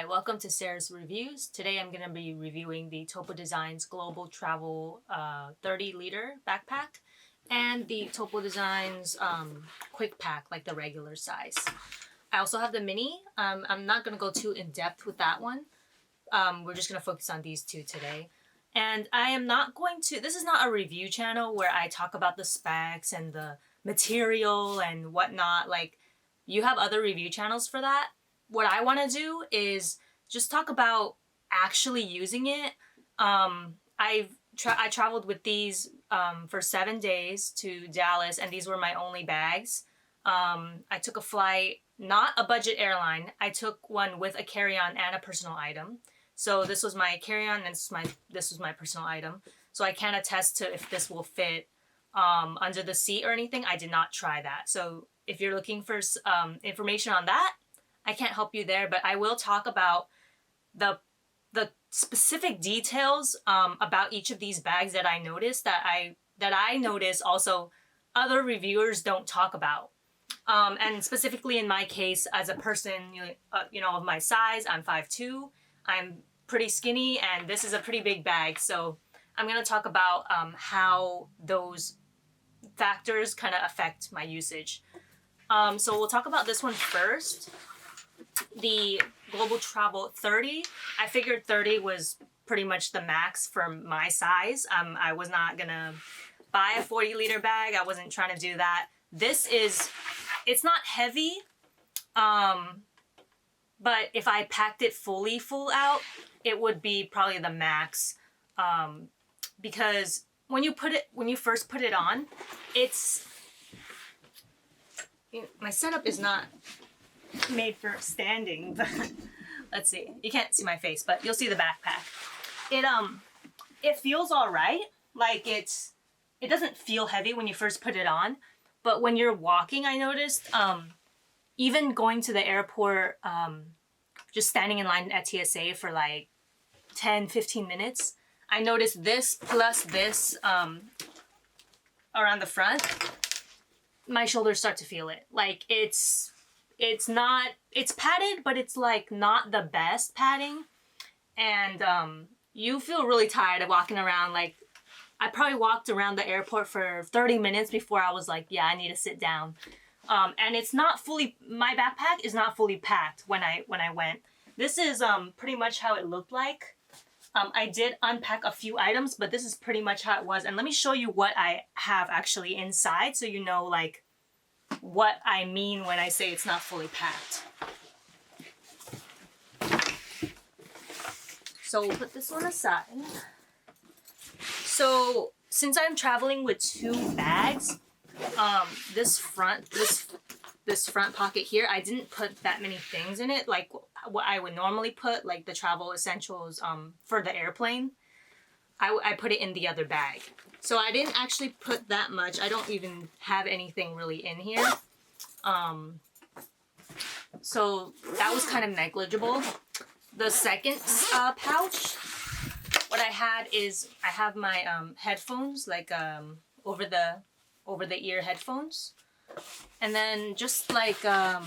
Hi, welcome to Sarah's Reviews. Today I'm going to be reviewing the Topo Designs Global Travel 30-liter backpack and the Topo Designs Quickpack, like the regular size. I also have the mini. I'm not going to go too in-depth with that one. We're just going to focus on these two today. And I am not going to, this is not a review channel where I talk about the specs and the material and whatnot. Like, you have other review channels for that. What I want to do is just talk about actually using it. I traveled with these for 7 days to Dallas, and these were my only bags. I took a flight, not a budget airline. I took one with a carry-on and a personal item. So this was my carry-on and this was my personal item. So I can't attest to if this will fit under the seat or anything. I did not try that. So if you're looking for information on that, I can't help you there, but I will talk about the specific details about each of these bags that I noticed that I noticed also other reviewers don't talk about. And specifically in my case, as a person, of my size, I'm 5'2", I'm pretty skinny, and this is a pretty big bag. So I'm going to talk about how those factors kind of affect my usage. So we'll talk about this one first. The Global Travel 30. I figured 30 was pretty much the max for my size. I was not gonna buy a 40-liter bag. I wasn't trying to do that. It's not heavy, but if I packed it full out, it would be probably the max. Because when you first put it on, my setup is not made for standing, but let's see. You can't see my face, but you'll see the backpack. It feels all right. Like it doesn't feel heavy when you first put it on, but when you're walking, I noticed, even going to the airport, just standing in line at TSA for like 10-15 minutes, I noticed this plus this around the front, my shoulders start to feel it. Like it's padded, but it's like not the best padding. And you feel really tired of walking around. Like, I probably walked around the airport for 30 minutes before I was like, yeah, I need to sit down. And it's not my backpack is not fully packed when I went. This is pretty much how it looked like. I did unpack a few items, but this is pretty much how it was. And let me show you what I have actually inside so you know like what I mean when I say it's not fully packed. So we'll put this one aside. So since I'm traveling with 2 bags, this front pocket here, I didn't put that many things in it, like what I would normally put, like the travel essentials for the airplane. I put it in the other bag. So I didn't actually put that much. I don't even have anything really in here. So that was kind of negligible. The second pouch, what I had is I have my headphones, like over the ear headphones, and then just like a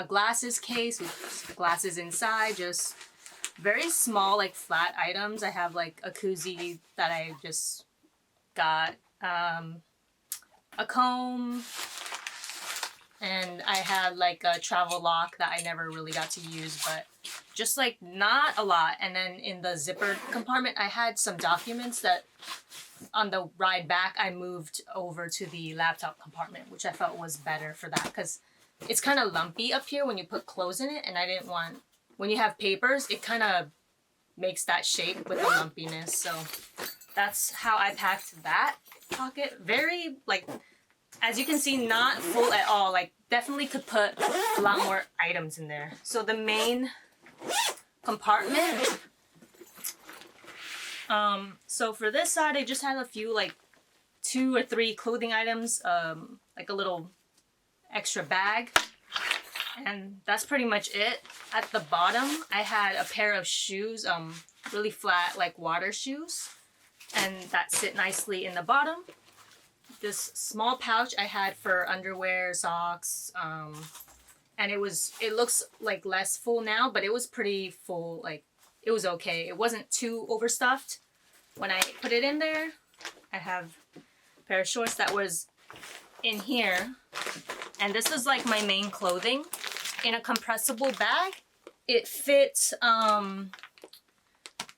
glasses case with glasses inside, just very small, like flat items. I have like a koozie that I just got, a comb, and I had like a travel lock that I never really got to use, but just like not a lot. And then in the zipper compartment, I had some documents that on the ride back, I moved over to the laptop compartment, which I felt was better for that because it's kind of lumpy up here when you put clothes in it, and I didn't want, when you have papers, it kind of makes that shape with the lumpiness. So that's how I packed that pocket. Very, like, as you can see, not full at all. Like, definitely could put a lot more items in there. So the main compartment, so for this side, I just had a few, like 2 or 3 clothing items, like a little extra bag. And that's pretty much it. At the bottom, I had a pair of shoes, really flat, like water shoes, and that sit nicely in the bottom. This small pouch I had for underwear, socks, and it looks like less full now, but it was pretty full. Like, it was okay. It wasn't too overstuffed. When I put it in there, I have a pair of shorts that was in here, and this is like my main clothing in a compressible bag. It fits,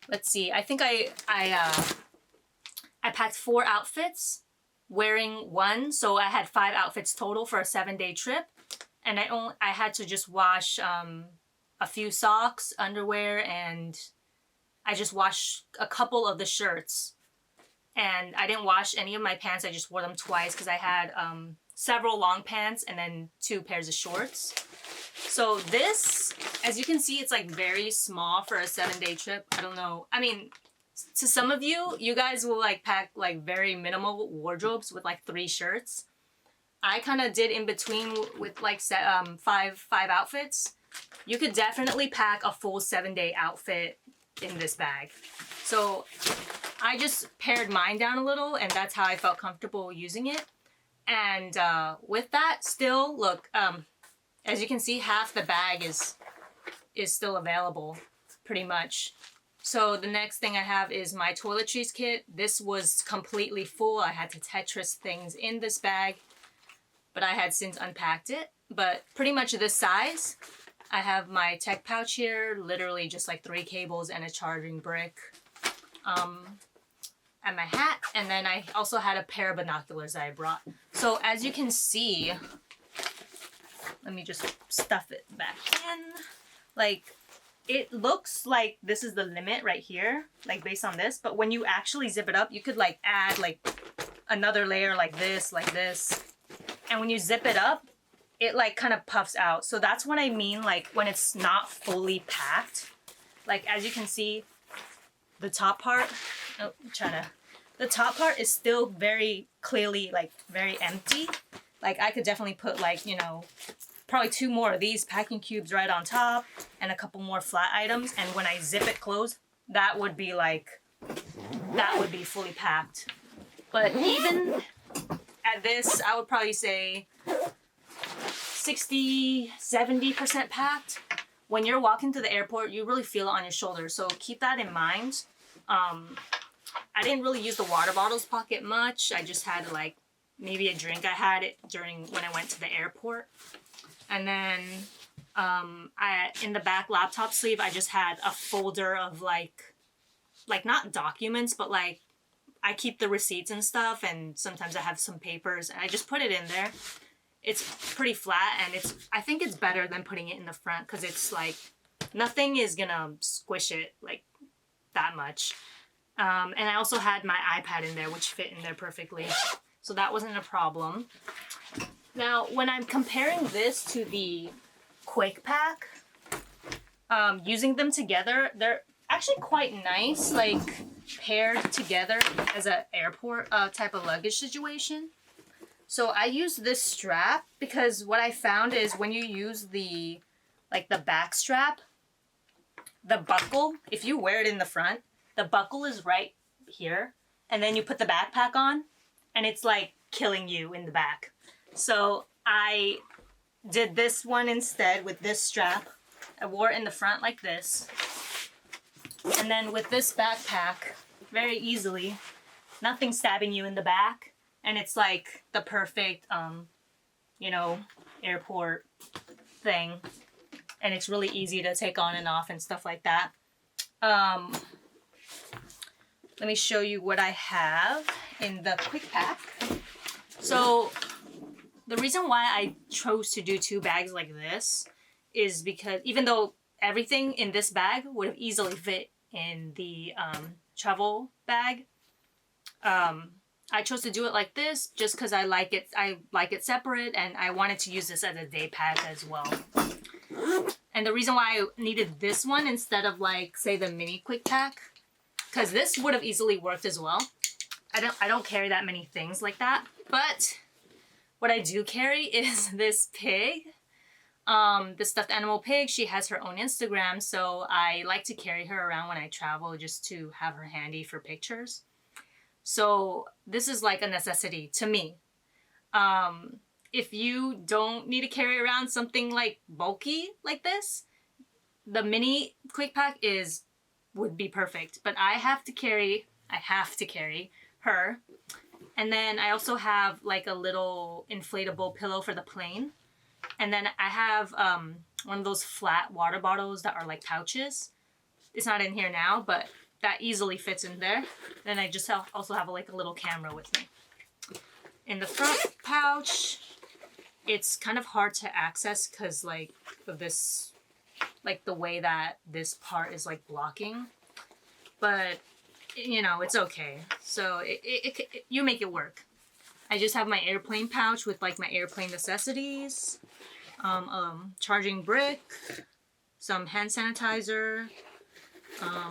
let's see, I think I packed 4 outfits wearing one, so I had 5 outfits total for a 7-day trip. And I had to just wash a few socks, underwear, and I just washed a couple of the shirts. And I didn't wash any of my pants. I just wore them twice because I had several long pants and then 2 pairs of shorts. So this, as you can see, it's like very small for a 7-day trip. I don't know. I mean, to some of you guys will like pack like very minimal wardrobes with like 3 shirts. I kind of did in between with like 5 outfits. You could definitely pack a full 7-day outfit in this bag. So I just pared mine down a little, and that's how I felt comfortable using it. And with that, still look, as you can see, half the bag is still available, pretty much. So the next thing I have is my toiletries kit. This was completely full. I had to Tetris things in this bag, but I had since unpacked it. But pretty much this size. I have my tech pouch here, literally just like 3 cables and a charging brick. And my hat, and then I also had a pair of binoculars that I brought. So as you can see, let me just stuff it back in. Like, it looks like this is the limit right here, like based on this, but when you actually zip it up, you could like add like another layer like this. And when you zip it up, it like kind of puffs out. So that's what I mean, like when it's not fully packed. Like as you can see, the top part, the top part is still very clearly like very empty. Like I could definitely put like, you know, probably 2 more of these packing cubes right on top and a couple more flat items. And when I zip it closed, that would be fully packed. But even at this, I would probably say 60-70% packed. When you're walking to the airport, you really feel it on your shoulders. So keep that in mind. I didn't really use the water bottles pocket much. I just had like maybe a drink. I had it when I went to the airport. And then in the back laptop sleeve, I just had a folder of like not documents, but like I keep the receipts and stuff, and sometimes I have some papers, and I just put it in there. It's pretty flat, and I think it's better than putting it in the front because it's like nothing is gonna squish it like that much. And I also had my iPad in there, which fit in there perfectly, so that wasn't a problem. Now, when I'm comparing this to the Quickpack, using them together, they're actually quite nice, like paired together as an airport type of luggage situation. So I use this strap because what I found is when you use the back strap, the buckle, if you wear it in the front, the buckle is right here, and then you put the backpack on, and it's like killing you in the back. So I did this one instead with this strap. I wore it in the front like this. And then with this backpack, very easily, nothing stabbing you in the back. And it's like the perfect, you know, airport thing. And it's really easy to take on and off and stuff like that. Let me show you what I have in the Quickpack. So the reason why I chose to do 2 bags like this is because even though everything in this bag would have easily fit in the travel bag, I chose to do it like this just because I like it separate, and I wanted to use this as a day pack as well. And the reason why I needed this one instead of like say the mini Quickpack, because this would have easily worked as well. I don't carry that many things like that, but what I do carry is this pig. The stuffed animal pig. She has her own Instagram, so I like to carry her around when I travel just to have her handy for pictures. So this is like a necessity to me. if you don't need to carry around something like bulky like this, the mini Quickpack would be perfect. But I have to carry her. And then I also have like a little inflatable pillow for the plane. And then I have one of those flat water bottles that are like pouches. It's not in here now, but that easily fits in there. Then I just also have like a little camera with me. In the front pouch, it's kind of hard to access because like of this, like the way that this part is like blocking. But you know, it's okay. So you make it work. I just have my airplane pouch with like my airplane necessities, charging brick, some hand sanitizer,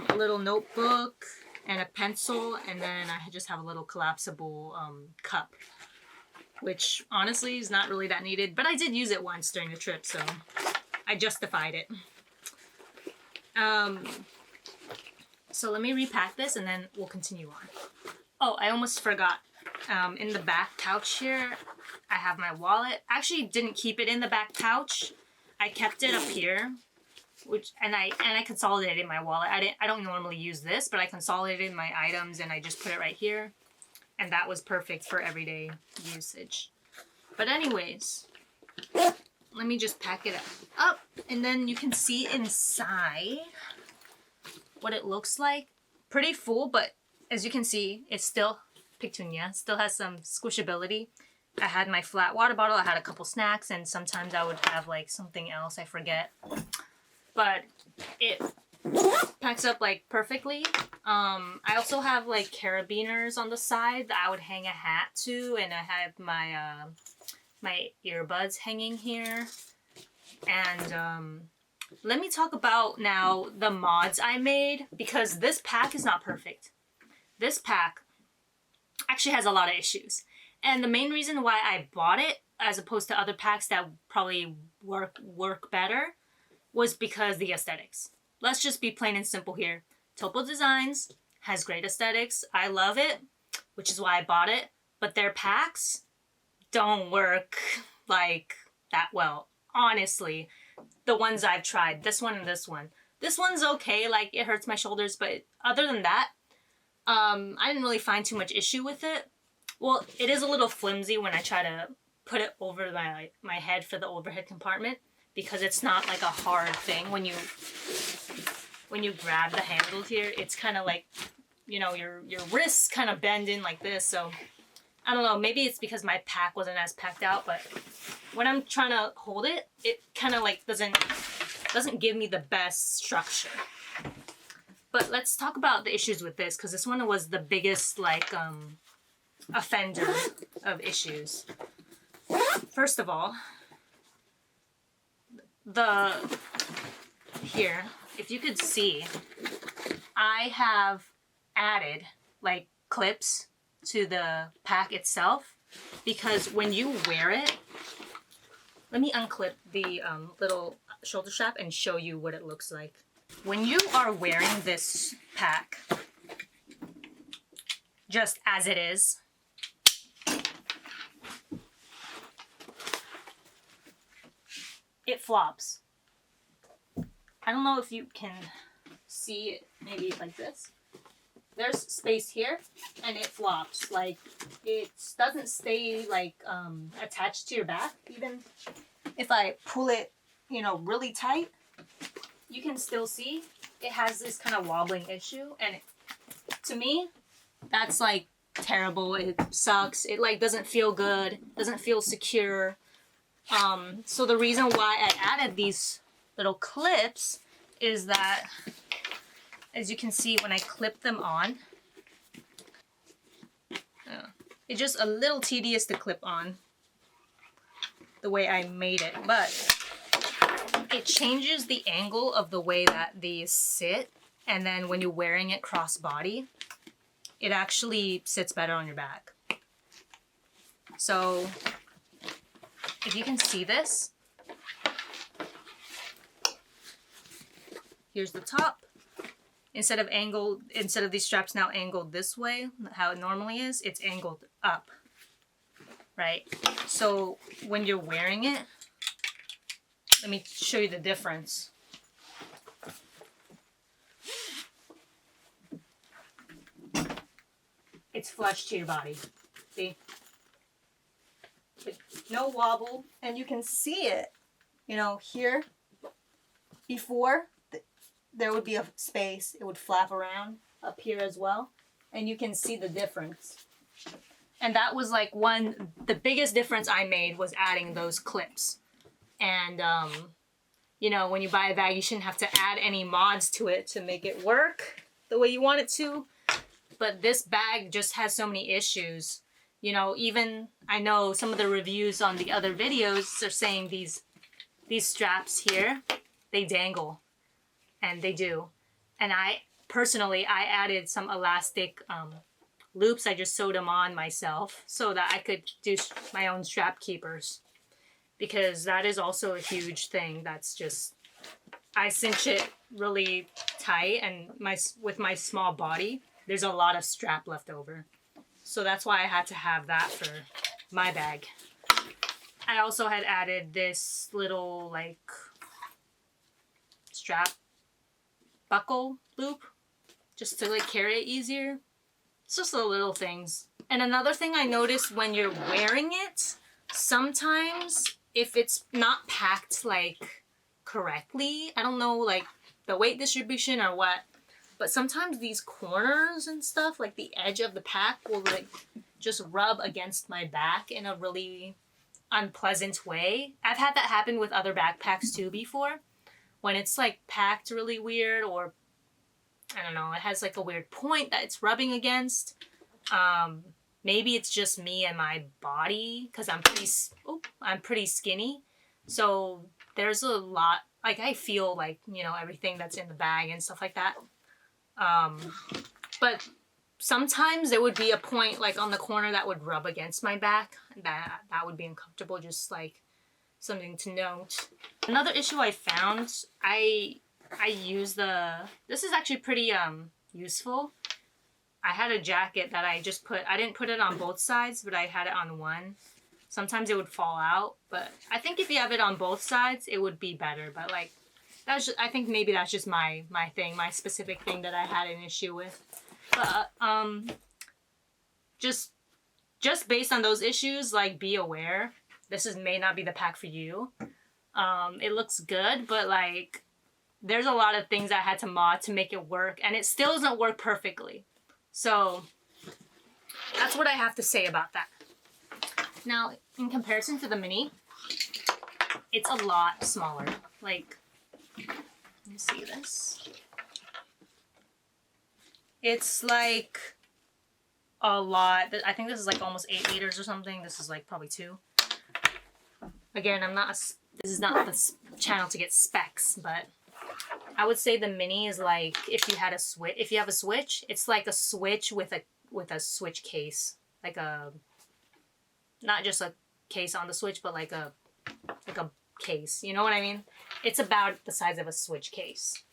a little notebook, and a pencil, and then I just have a little collapsible cup, which honestly is not really that needed, but I did use it once during the trip, so I justified it. So let me repack this and then we'll continue on. Oh, I almost forgot. In the back pouch here, I have my wallet. I actually didn't keep it in the back pouch. I kept it up here, and I consolidated my wallet. I don't normally use this, but I consolidated my items and I just put it right here, and that was perfect for everyday usage. But anyways, let me just pack it up, and then you can see inside what it looks like. Pretty full, but as you can see, it's still Petunia, still has some squishability. I had my flat water bottle, I had a couple snacks, and sometimes I would have like something else, I forget. But it packs up like perfectly. I also have like carabiners on the side that I would hang a hat to, and I have my my earbuds hanging here. And let me talk about now the mods I made, because this pack is not perfect. This pack actually has a lot of issues. And the main reason why I bought it, as opposed to other packs that probably work better, was because the aesthetics. Let's just be plain and simple here. Topo Designs has great aesthetics. I love it, which is why I bought it. But their packs don't work like that well, honestly. The ones I've tried, this one and this one. This one's okay, like it hurts my shoulders, but other than that, I didn't really find too much issue with it. Well, it is a little flimsy when I try to put it over my head for the overhead compartment, because it's not like a hard thing. When you grab the handle here, it's kind of like, you know, your wrists kind of bend in like this. So I don't know, maybe it's because my pack wasn't as packed out, but when I'm trying to hold it, it kind of like doesn't give me the best structure. But let's talk about the issues with this, because this one was the biggest like offender of issues. First of all, here, if you could see, I have added like clips to the pack itself, because when you wear it, let me unclip the little shoulder strap and show you what it looks like. When you are wearing this pack, just as it is, it flops. I don't know if you can see it, maybe like this. There's space here, and it flops. Like, it doesn't stay like attached to your back. Even if I pull it, you know, really tight, you can still see it has this kind of wobbling issue. And to me, that's like terrible. It sucks. It like doesn't feel good, doesn't feel secure. So the reason why I added these little clips is that, as you can see, when I clip them on, it's just a little tedious to clip on the way I made it, but it changes the angle of the way that these sit, and then when you're wearing it cross-body, it actually sits better on your back. So if you can see this, here's the top. Instead of these straps now angled this way, how it normally is, it's angled up. right? So when you're wearing it, let me show you the difference. It's flush to your body. See? No wobble, and you can see it, you know, here. Before, there would be a space. It would flap around up here as well, and you can see the difference. And that was like the biggest difference I made was adding those clips. And, you know, when you buy a bag, you shouldn't have to add any mods to it to make it work the way you want it to. But this bag just has so many issues. You know, even I know some of the reviews on the other videos are saying these straps here, they dangle, and they do. And I personally added some elastic loops. I just sewed them on myself so that I could do my own strap keepers, because that is also a huge thing. That's just, I cinch it really tight, and with my small body, there's a lot of strap left over. So that's why I had to have that for my bag. I also had added this little like strap buckle loop just to like carry it easier. It's just the little things. And another thing I noticed when you're wearing it, sometimes if it's not packed like correctly, I don't know like the weight distribution or what, but sometimes these corners and stuff, like the edge of the pack, will like just rub against my back in a really unpleasant way. I've had that happen with other backpacks too before, when it's like packed really weird, or I don't know, it has like a weird point that it's rubbing against. Maybe it's just me and my body, because I'm pretty skinny, so there's a lot, like I feel like, you know, everything that's in the bag and stuff like that. But sometimes there would be a point like on the corner that would rub against my back. That would be uncomfortable, just like something to note. Another issue I found, I use this is actually pretty useful. I had a jacket that I didn't put it on both sides, but I had it on one. Sometimes it would fall out, but I think if you have it on both sides, it would be better. But like, I think maybe that's just my thing, my specific thing that I had an issue with. But just based on those issues, like, be aware. This may not be the pack for you. It looks good, but like, there's a lot of things I had to mod to make it work, and it still doesn't work perfectly. So that's what I have to say about that. Now, in comparison to the mini, it's a lot smaller. Like, let me see this. It's like a lot. I think this is like almost 8 liters or something. This is like probably 2. Again, this is not the channel to get specs, but I would say the mini is like if you have a Switch, it's like a Switch with a Switch case, like not just a case on the Switch, but like a case. You know what I mean? It's about the size of a Switch case.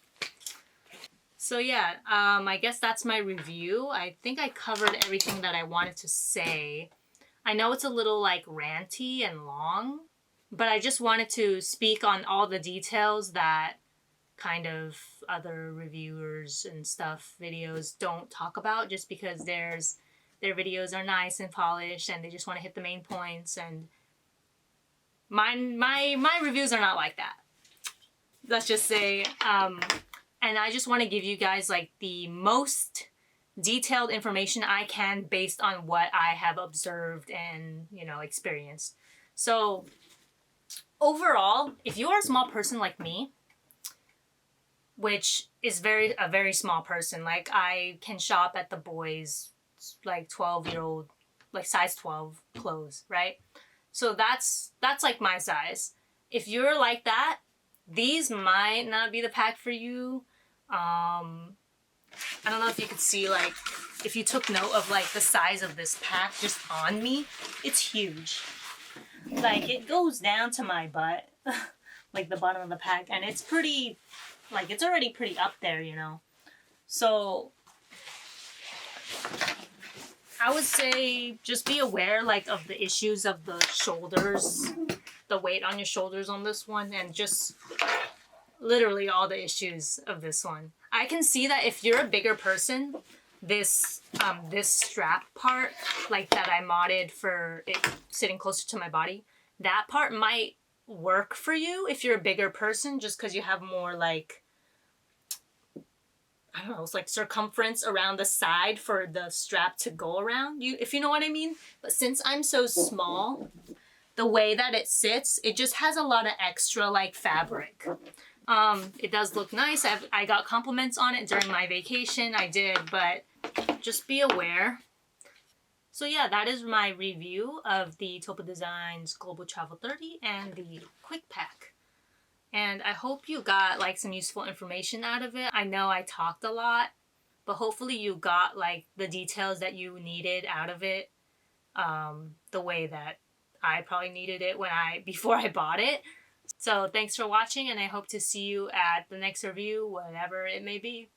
So yeah, I guess that's my review. I think I covered everything that I wanted to say. I know it's a little like ranty and long, but I just wanted to speak on all the details that kind of other reviewers and stuff videos don't talk about, just because their videos are nice and polished and they just want to hit the main points, and my reviews are not like that. Let's just say, and I just want to give you guys like the most detailed information I can based on what I have observed and, you know, experienced. So overall, if you are a small person like me, which is a very small person, like I can shop at the boys like 12-year-old, like size 12 clothes, right? So that's like my size. If you're like that, these might not be the pack for you. I don't know if you could see, like, if you took note of like the size of this pack just on me, it's huge. Like, it goes down to my butt, like the bottom of the pack, and it's pretty, like, it's already pretty up there, you know. So I would say just be aware like of the issues of the shoulders, the weight on your shoulders on this one, and just literally all the issues of this one. I can see that if you're a bigger person, this strap part, like that I modded for it sitting closer to my body, that part might work for you if you're a bigger person, just because you have more like, I don't know, it's like circumference around the side for the strap to go around you, if you know what I mean. But since I'm so small, the way that it sits, it just has a lot of extra like fabric. It does look nice. I got compliments on it during my vacation. I did, but just be aware. So yeah, that is my review of the Topo Designs Global Travel 30 and the Quickpack. And I hope you got like some useful information out of it. I know I talked a lot, but hopefully you got like the details that you needed out of it, the way that I probably needed it before I bought it. So thanks for watching, and I hope to see you at the next review, whatever it may be.